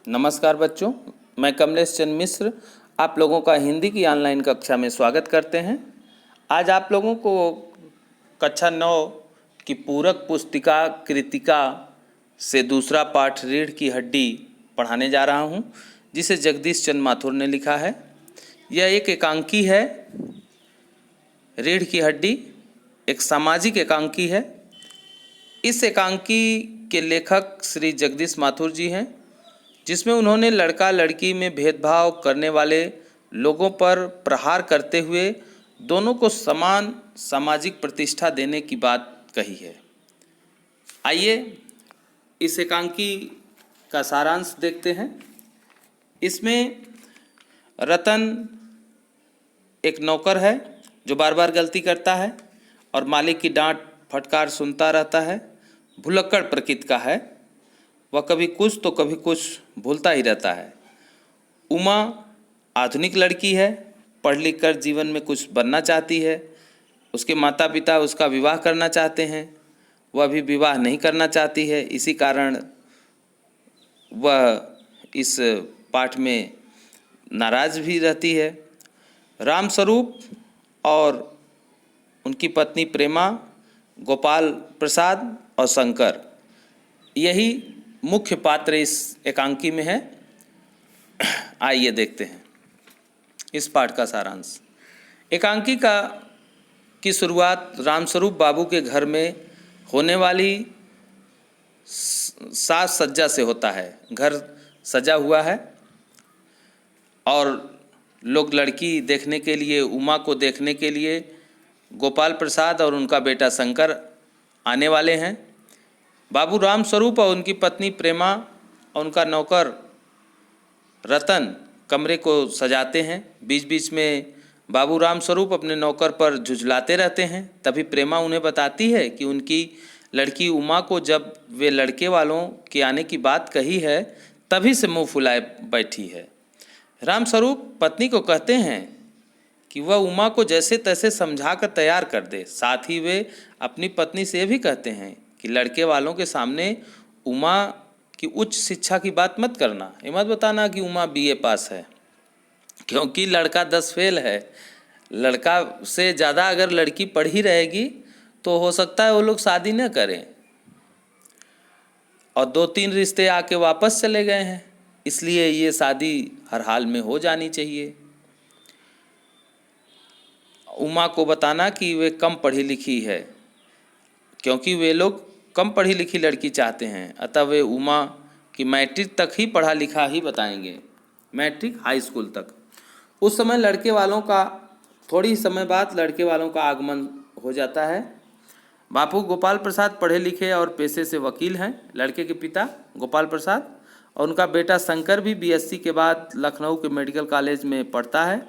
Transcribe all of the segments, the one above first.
नमस्कार बच्चों, मैं कमलेश चंद्र मिश्र आप लोगों का हिंदी की ऑनलाइन कक्षा में स्वागत करते हैं। आज आप लोगों को कक्षा 9 की पूरक पुस्तिका कृतिका से दूसरा पाठ रीढ़ की हड्डी पढ़ाने जा रहा हूं, जिसे जगदीश चंद्र माथुर ने लिखा है। यह एक एकांकी है। रीढ़ की हड्डी एक सामाजिक एकांकी है। इस एकांकी के लेखक श्री जगदीश माथुर जी हैं, जिसमें उन्होंने लड़का लड़की में भेदभाव करने वाले लोगों पर प्रहार करते हुए दोनों को समान सामाजिक प्रतिष्ठा देने की बात कही है। आइए इस एकांकी का सारांश देखते हैं। इसमें रतन एक नौकर है जो बार बार गलती करता है और मालिक की डांट फटकार सुनता रहता है। भुलक्कड़ प्रकृति का है, वह कभी कुछ तो कभी कुछ भूलता ही रहता है। उमा आधुनिक लड़की है, पढ़ लिख कर जीवन में कुछ बनना चाहती है। उसके माता पिता उसका विवाह करना चाहते हैं, वह अभी विवाह नहीं करना चाहती है। इसी कारण वह इस पाठ में नाराज भी रहती है। रामस्वरूप और उनकी पत्नी प्रेमा, गोपाल प्रसाद और शंकर, यही मुख्य पात्र इस एकांकी में है। आइए देखते हैं इस पाठ का सारांश। एकांकी की शुरुआत रामस्वरूप बाबू के घर में होने वाली साज सज्जा से होता है। घर सजा हुआ है और लोग लड़की देखने के लिए, उमा को देखने के लिए गोपाल प्रसाद और उनका बेटा शंकर आने वाले हैं। बाबू रामस्वरूप और उनकी पत्नी प्रेमा और उनका नौकर रतन कमरे को सजाते हैं। बीच बीच में बाबू रामस्वरूप अपने नौकर पर झुझलाते रहते हैं। तभी प्रेमा उन्हें बताती है कि उनकी लड़की उमा को जब वे लड़के वालों के आने की बात कही है, तभी से मुंह फुलाए बैठी है। रामस्वरूप पत्नी को कहते हैं कि वह उमा को जैसे तैसे समझा कर तैयार कर दे। साथ ही वे अपनी पत्नी से भी कहते हैं कि लड़के वालों के सामने उमा की उच्च शिक्षा की बात मत करना। ये मत बताना कि उमा बीए पास है, क्योंकि लड़का 10 फेल है। लड़का से ज़्यादा अगर लड़की पढ़ी रहेगी तो हो सकता है वो लोग शादी न करें। और 2-3 रिश्ते आके वापस चले गए हैं, इसलिए ये शादी हर हाल में हो जानी चाहिए। उमा को बताना कि वे कम पढ़ी लिखी है, क्योंकि वे लोग कम पढ़ी लिखी लड़की चाहते हैं। अतः वे उमा की मैट्रिक तक ही पढ़ा लिखा ही बताएंगे, मैट्रिक हाई स्कूल तक। उस समय लड़के वालों का, थोड़ी ही समय बाद लड़के वालों का आगमन हो जाता है। बापू गोपाल प्रसाद पढ़े लिखे और पेशे से वकील हैं। लड़के के पिता गोपाल प्रसाद और उनका बेटा शंकर भी बीएससी के बाद लखनऊ के मेडिकल कॉलेज में पढ़ता है।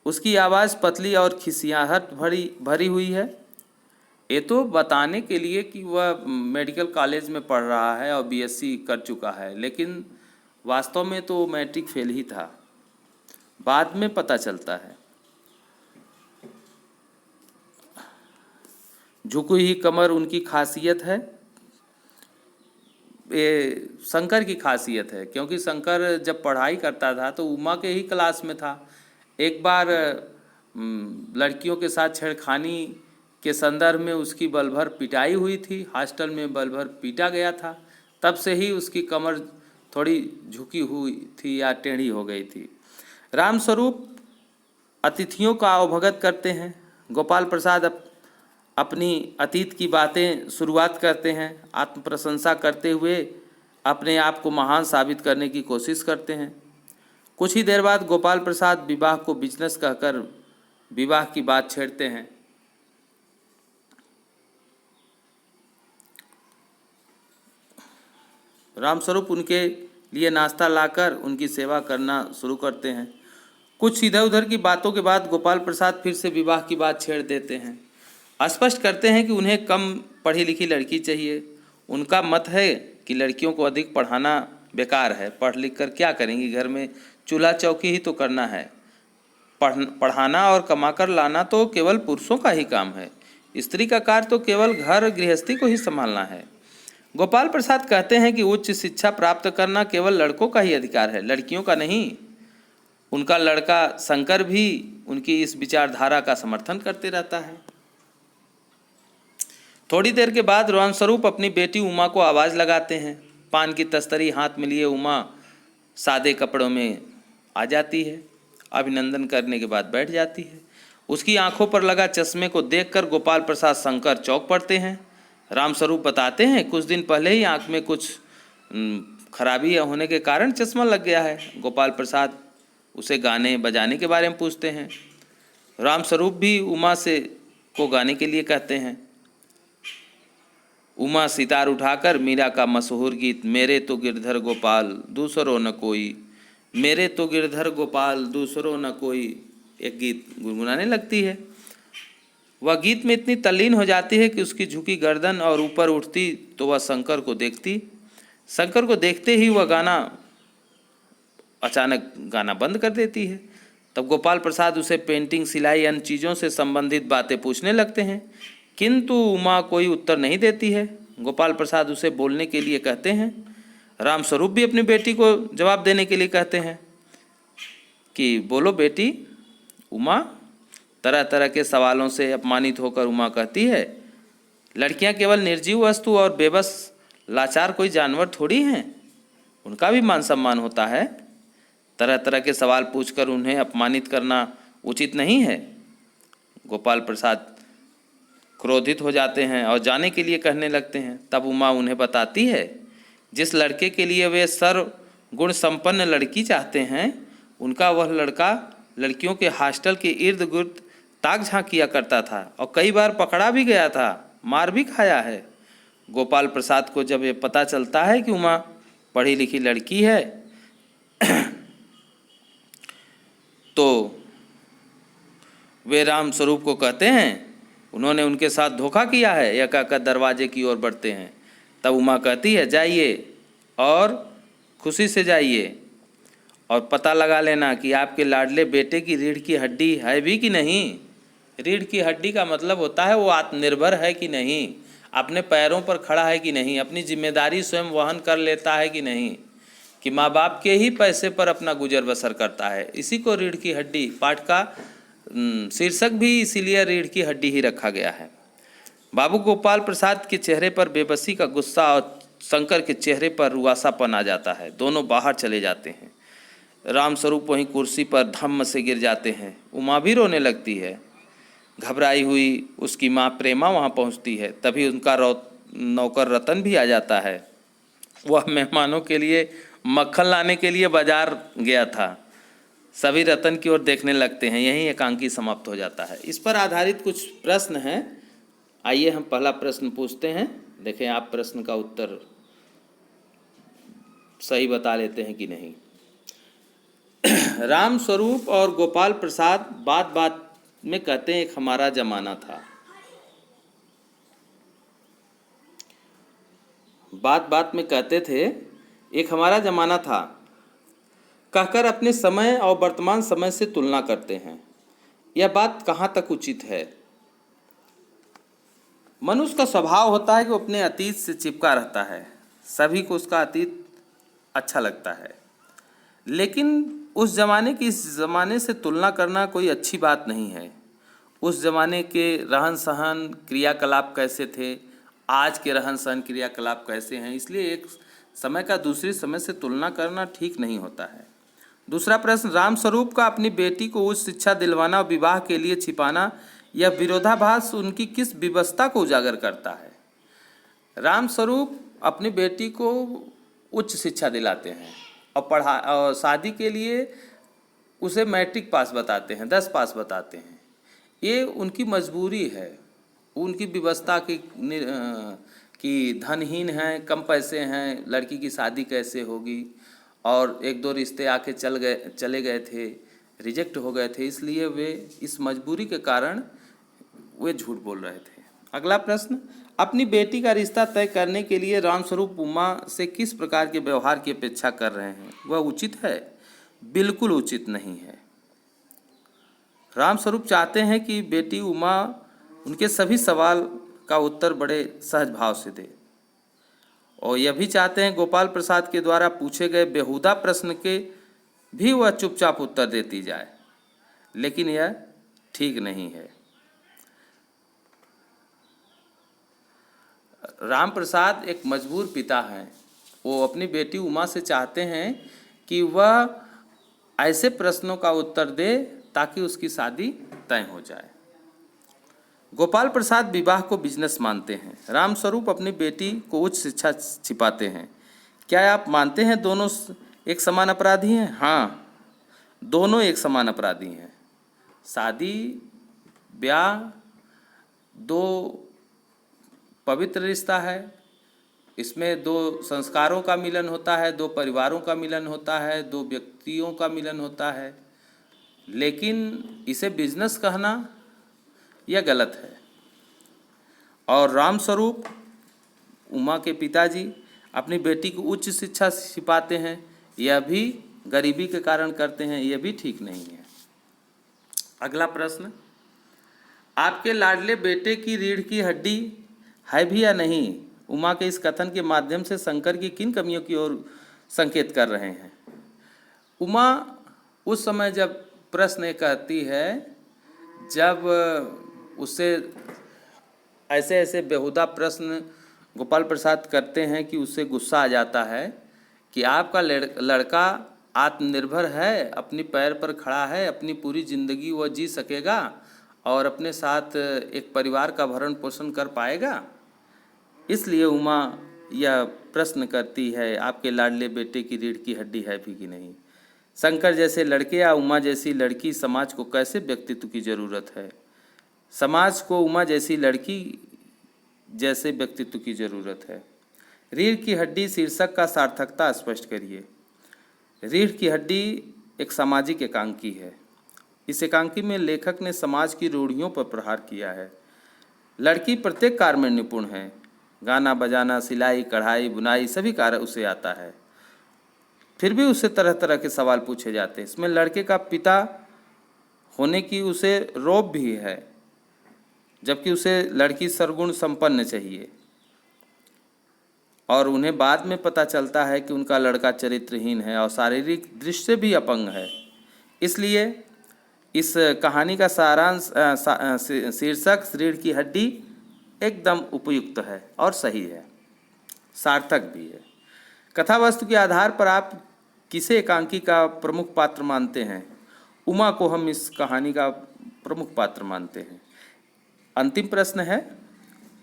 उसकी आवाज़ पतली और खिसियाहट भरी हुई है। ये तो बताने के लिए कि वह मेडिकल कॉलेज में पढ़ रहा है और बीएससी कर चुका है, लेकिन वास्तव में तो मैट्रिक फेल ही था, बाद में पता चलता है। झुकी हुई कमर उनकी खासियत है, ये शंकर की खासियत है, क्योंकि शंकर जब पढ़ाई करता था तो उमा के ही क्लास में था। एक बार लड़कियों के साथ छेड़खानी के संदर्भ में उसकी बलभर पिटाई हुई थी। हॉस्टल में बलभर पीटा गया था। तब से ही उसकी कमर थोड़ी झुकी हुई थी या टेढ़ी हो गई थी। रामस्वरूप अतिथियों का अवभगत करते हैं। गोपाल प्रसाद अपनी अतीत की बातें शुरुआत करते हैं। आत्म प्रशंसा करते हुए अपने आप को महान साबित करने की कोशिश करते हैं। कुछ ही देर बाद गोपाल प्रसाद विवाह को बिजनेस कहकर विवाह की बात छेड़ते हैं। रामस्वरूप उनके लिए नाश्ता लाकर उनकी सेवा करना शुरू करते हैं। कुछ इधर उधर की बातों के बाद गोपाल प्रसाद फिर से विवाह की बात छेड़ देते हैं। स्पष्ट करते हैं कि उन्हें कम पढ़ी लिखी लड़की चाहिए। उनका मत है कि लड़कियों को अधिक पढ़ाना बेकार है। पढ़ लिख कर क्या करेंगी, घर में चूल्हा चौकी ही तो करना है। पढ़ाना और कमाकर लाना तो केवल पुरुषों का ही काम है। स्त्री का कार्य तो केवल घर गृहस्थी को ही संभालना है। गोपाल प्रसाद कहते हैं कि उच्च शिक्षा प्राप्त करना केवल लड़कों का ही अधिकार है, लड़कियों का नहीं। उनका लड़का शंकर भी उनकी इस विचारधारा का समर्थन करते रहता है। थोड़ी देर के बाद रामस्वरूप अपनी बेटी उमा को आवाज़ लगाते हैं। पान की तस्तरी हाथ में लिए उमा सादे कपड़ों में आ जाती है। अभिनंदन करने के बाद बैठ जाती है। उसकी आंखों पर लगा चश्मे को देखकर गोपाल प्रसाद शंकर चौंक पड़ते हैं। रामस्वरूप बताते हैं कुछ दिन पहले ही आंख में कुछ खराबी होने के कारण चश्मा लग गया है। गोपाल प्रसाद उसे गाने बजाने के बारे में पूछते हैं। रामस्वरूप भी उमा से को गाने के लिए कहते हैं। उमा सितार उठाकर मीरा का मशहूर गीत मेरे तो गिरधर गोपाल दूसरो न कोई, मेरे तो गिरधर गोपाल दूसरो न कोई, एक गीत गुनगुनाने लगती है। वह गीत में इतनी तल्लीन हो जाती है कि उसकी झुकी गर्दन और ऊपर उठती तो वह शंकर को देखती। शंकर को देखते ही वह अचानक गाना बंद कर देती है। तब गोपाल प्रसाद उसे पेंटिंग, सिलाई, अन्य चीज़ों से संबंधित बातें पूछने लगते हैं, किंतु उमा कोई उत्तर नहीं देती है। गोपाल प्रसाद उसे बोलने के लिए कहते हैं। रामस्वरूप भी अपनी बेटी को जवाब देने के लिए कहते हैं कि बोलो बेटी। उमा तरह तरह के सवालों से अपमानित होकर उमा कहती है, लड़कियां केवल निर्जीव वस्तु और बेबस लाचार कोई जानवर थोड़ी हैं, उनका भी मान सम्मान होता है। तरह तरह के सवाल पूछकर उन्हें अपमानित करना उचित नहीं है। गोपाल प्रसाद क्रोधित हो जाते हैं और जाने के लिए कहने लगते हैं। तब उमा उन्हें बताती है, जिस लड़के के लिए वे सर्वगुण संपन्न लड़की चाहते हैं, उनका वह लड़का लड़कियों के हॉस्टल के इर्द गिर्द ताक झांक किया करता था और कई बार पकड़ा भी गया था, मार भी खाया है। गोपाल प्रसाद को जब ये पता चलता है कि उमा पढ़ी लिखी लड़की है तो वे रामस्वरूप को कहते हैं उन्होंने उनके साथ धोखा किया है, यह कहकर दरवाजे की ओर बढ़ते हैं। तब उमा कहती है, जाइए और खुशी से जाइए और पता लगा लेना कि आपके लाडले बेटे की रीढ़ की हड्डी है भी कि नहीं। रीढ़ की हड्डी का मतलब होता है वो आत्मनिर्भर है कि नहीं, अपने पैरों पर खड़ा है कि नहीं, अपनी जिम्मेदारी स्वयं वहन कर लेता है कि नहीं, कि माँ बाप के ही पैसे पर अपना गुजर बसर करता है। इसी को रीढ़ की हड्डी, पाठ का शीर्षक भी इसीलिए रीढ़ की हड्डी ही रखा गया है। बाबू गोपाल प्रसाद के चेहरे पर बेबसी का गुस्सा और शंकर के चेहरे पर रुआसापन आ जाता है। दोनों बाहर चले जाते हैं। रामस्वरूप वहीं कुर्सी पर धम्म से गिर जाते हैं। उमा भी रोने लगती है। घबराई हुई उसकी माँ प्रेमा वहाँ पहुँचती है। तभी उनका नौकर रतन भी आ जाता है। वह मेहमानों के लिए मक्खन लाने के लिए बाजार गया था। सभी रतन की ओर देखने लगते हैं। यहीं एकांकी समाप्त हो जाता है। इस पर आधारित कुछ प्रश्न हैं। आइए हम पहला प्रश्न पूछते हैं, देखें आप प्रश्न का उत्तर सही बता लेते हैं कि नहीं। रामस्वरूप और गोपाल प्रसाद बात बात में कहते हैं एक हमारा जमाना था। बात बात में कहते थे एक हमारा जमाना था, कहकर अपने समय और वर्तमान समय से तुलना करते हैं। यह बात कहाँ तक उचित है। मनुष्य का स्वभाव होता है कि वो अपने अतीत से चिपका रहता है। सभी को उसका अतीत अच्छा लगता है, लेकिन उस ज़माने की इस ज़माने से तुलना करना कोई अच्छी बात नहीं है। उस ज़माने के रहन सहन क्रियाकलाप कैसे थे, आज के रहन सहन क्रियाकलाप कैसे हैं, इसलिए एक समय का दूसरे समय से तुलना करना ठीक नहीं होता है। दूसरा प्रश्न, रामस्वरूप का अपनी बेटी को उच्च शिक्षा दिलवाना और विवाह के लिए छिपाना, यह विरोधाभास उनकी किस विवशता को उजागर करता है। रामस्वरूप अपनी बेटी को उच्च शिक्षा दिलाते हैं और शादी के लिए उसे मैट्रिक पास बताते हैं, 10 पास बताते हैं। ये उनकी मजबूरी है, उनकी विवशता कि धनहीन हैं, कम पैसे हैं, लड़की की शादी कैसे होगी, और एक दो रिश्ते आके चले गए थे, रिजेक्ट हो गए थे, इसलिए वे इस मजबूरी के कारण वे झूठ बोल रहे थे। अगला प्रश्न, अपनी बेटी का रिश्ता तय करने के लिए रामस्वरूप उमा से किस प्रकार के व्यवहार की अपेक्षा कर रहे हैं, वह उचित है? बिल्कुल उचित नहीं है। रामस्वरूप चाहते हैं कि बेटी उमा उनके सभी सवाल का उत्तर बड़े सहज भाव से दे और यह भी चाहते हैं गोपाल प्रसाद के द्वारा पूछे गए बेहुदा प्रश्न के भी वह चुपचाप उत्तर देती जाए, लेकिन यह ठीक नहीं है। राम प्रसाद एक मजबूर पिता हैं। वो अपनी बेटी उमा से चाहते हैं कि वह ऐसे प्रश्नों का उत्तर दे ताकि उसकी शादी तय हो जाए। गोपाल प्रसाद विवाह को बिजनेस मानते हैं। रामस्वरूप अपनी बेटी को उच्च शिक्षा छिपाते हैं। क्या आप मानते हैं दोनों एक समान अपराधी हैं? हाँ, दोनों एक समान अपराधी हैं। शादी ब्याह दो पवित्र रिश्ता है। इसमें दो संस्कारों का मिलन होता है, दो परिवारों का मिलन होता है, दो व्यक्तियों का मिलन होता है। लेकिन इसे बिजनेस कहना यह गलत है। और रामस्वरूप उमा के पिताजी अपनी बेटी को उच्च शिक्षा छिपाते हैं, यह भी गरीबी के कारण करते हैं, यह भी ठीक नहीं है। अगला प्रश्न, आपके लाडले बेटे की रीढ़ की हड्डी है भी या नहीं? उमा के इस कथन के माध्यम से शंकर की किन कमियों की ओर संकेत कर रहे हैं? उमा उस समय जब प्रश्न कहती है, जब उससे ऐसे ऐसे बेहुदा प्रश्न गोपाल प्रसाद करते हैं कि उससे गुस्सा आ जाता है कि आपका लड़का आत्मनिर्भर है, अपने पैर पर खड़ा है, अपनी पूरी ज़िंदगी वह जी सकेगा और अपने साथ एक परिवार का भरण पोषण कर पाएगा। इसलिए उमा यह प्रश्न करती है, आपके लाडले बेटे की रीढ़ की हड्डी है भी कि नहीं? शंकर जैसे लड़के या उमा जैसी लड़की समाज को कैसे व्यक्तित्व की ज़रूरत है? समाज को उमा जैसी लड़की जैसे व्यक्तित्व की ज़रूरत है। रीढ़ की हड्डी शीर्षक का सार्थकता स्पष्ट करिए। रीढ़ की हड्डी एक सामाजिक एकांकी है। इस एकांकी में लेखक ने समाज की रूढ़ियों पर प्रहार किया है। लड़की प्रत्येक कार्य में निपुण है, गाना बजाना, सिलाई, कढ़ाई, बुनाई सभी कार्य उसे आता है। फिर भी उससे तरह तरह के सवाल पूछे जाते हैं। इसमें लड़के का पिता होने की उसे रौब भी है, जबकि उसे लड़की सरगुण संपन्न चाहिए। और उन्हें बाद में पता चलता है कि उनका लड़का चरित्रहीन है और शारीरिक दृष्टि से भी अपंग है। इसलिए इस कहानी का सारांश शीर्षक रीढ़ की हड्डी एकदम उपयुक्त है और सही है, सार्थक भी है। कथा वस्तु के आधार पर आप किसे एकांकी का प्रमुख पात्र मानते हैं? उमा को हम इस कहानी का प्रमुख पात्र मानते हैं। अंतिम प्रश्न है,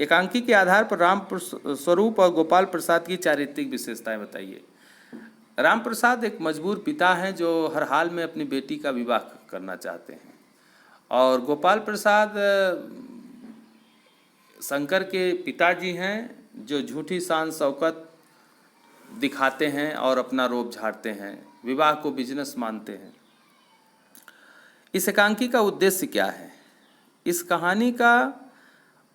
एकांकी के आधार पर राम स्वरूप और गोपाल प्रसाद की चारित्रिक विशेषताएं बताइए। राम प्रसाद एक मजबूर पिता हैं जो हर हाल में अपनी बेटी का विवाह करना चाहते हैं, और गोपाल प्रसाद शंकर के पिताजी हैं जो झूठी शान शौकत दिखाते हैं और अपना रोब झाड़ते हैं, विवाह को बिजनेस मानते हैं। इस एकांकी का उद्देश्य क्या है? इस कहानी का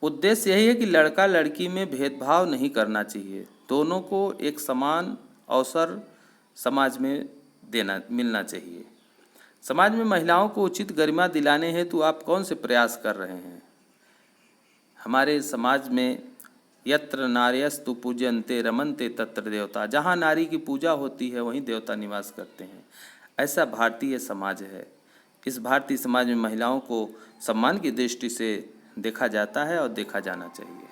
उद्देश्य यही है कि लड़का लड़की में भेदभाव नहीं करना चाहिए। दोनों को एक समान अवसर समाज में मिलना चाहिए। समाज में महिलाओं को उचित गरिमा दिलाने हेतु आप कौन से प्रयास कर रहे हैं? हमारे समाज में यत्र नार्यस्तु पूज्यन्ते रमन्ते तत्र देवता, जहाँ नारी की पूजा होती है वहीं देवता निवास करते हैं। ऐसा भारतीय समाज है। इस भारतीय समाज में महिलाओं को सम्मान की दृष्टि से देखा जाता है और देखा जाना चाहिए।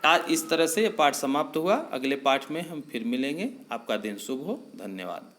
आज इस तरह से ये पाठ समाप्त हुआ। अगले पाठ में हम फिर मिलेंगे। आपका दिन शुभ हो। धन्यवाद।